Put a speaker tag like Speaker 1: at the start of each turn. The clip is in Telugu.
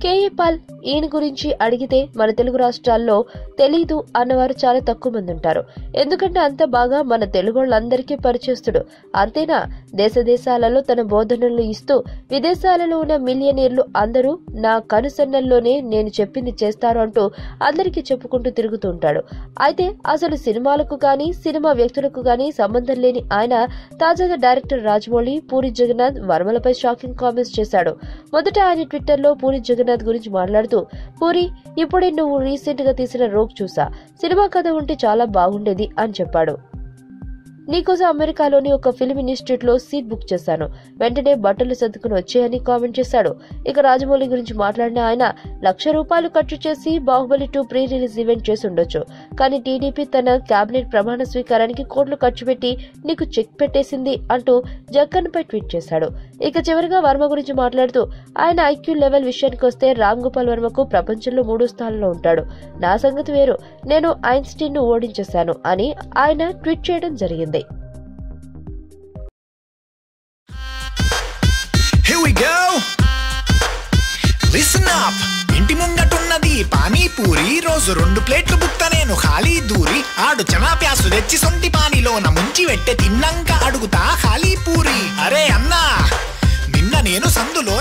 Speaker 1: కేఏ పాల్ ఈయన గురించి అడిగితే మన తెలుగు రాష్ట్రాల్లో తెలీదు అన్నవారు చాలా తక్కువ మంది ఉంటారు. ఎందుకంటే అంత బాగా మన తెలుగు వాళ్ళందరికీ పరిచయస్తుడు. అంతేనా, దేశాలలో తన బోధనలు ఇస్తూ విదేశాలలో ఉన్న మిలియనీర్లు అందరూ నా కనుసన్నల్లోనే నేను చెప్పింది చేస్తారు అంటూ అందరికీ చెప్పుకుంటూ తిరుగుతూ ఉంటాడు. అయితే అసలు సినిమాలకు గానీ సినిమా వ్యక్తులకు గానీ సంబంధం లేని ఆయన తాజాగా డైరెక్టర్ రాజమౌళి, పూరి జగన్నాథ్, వర్మలపై షాకింగ్ కామెంట్స్ చేశాడు. మొదట ఆయన ట్విట్టర్ లో పూరి జగన్నాథ్ గురించి మాట్లాడుతూ, పూరి, ఇప్పుడే నువ్వు రీసెంట్ గా తీసిన రోగ్ చూసా, సినిమా కథ ఉంటే చాలా బాగుండేది అని చెప్పాడు. నీకోసం అమెరికాలోని ఒక ఫిల్మ్ ఇన్స్టిట్యూట్ లో సీట్ బుక్ చేశాను, వెంటనే బట్టలు సర్దుకుని వచ్చాయని కామెంట్ చేశాడు. ఇక రాజమౌళి గురించి మాట్లాడిన ఆయన, ₹1,00,000 ఖర్చు చేసి బాహుబలి 2 ప్రీ రిలీజ్ ఈవెంట్ చేసి ఉండొచ్చు, కానీ టీడీపీ తన కేబినెట్ ప్రమాణ స్వీకారానికి కోట్లు ఖర్చు పెట్టి నీకు చెక్ పెట్టేసింది అంటూ జగన్ పై ట్వీట్ చేశాడు. ఇక చివరిగా వర్మ గురించి మాట్లాడుతూ, ఆయన ఐక్యూ లెవెల్ విషయానికి వస్తే రామ్ గోపాల్ వర్మకు ప్రపంచంలో 3వ స్థానంలో ఉంటాడు. నా సంగతి వేరు, నేను ఐన్స్టీన్ ను ఓడించేశాను అని ఆయన ట్వీట్ చేయడం జరిగింది.
Speaker 2: Here we go. Listen up. ఇంటి ముంగటున్నది పానీపూరి, రోజు 2 ప్లేట్లు బుక్త నేను ఖాళీ దూరి, ఆడు చనా ప్యాసు తెచ్చి సొంటి పానీలోన ముంచి వెట్టె తిన్నంక అడుగుతా ఖాళీ పూరి. అరే అన్నా, నిన్న నేను సందులో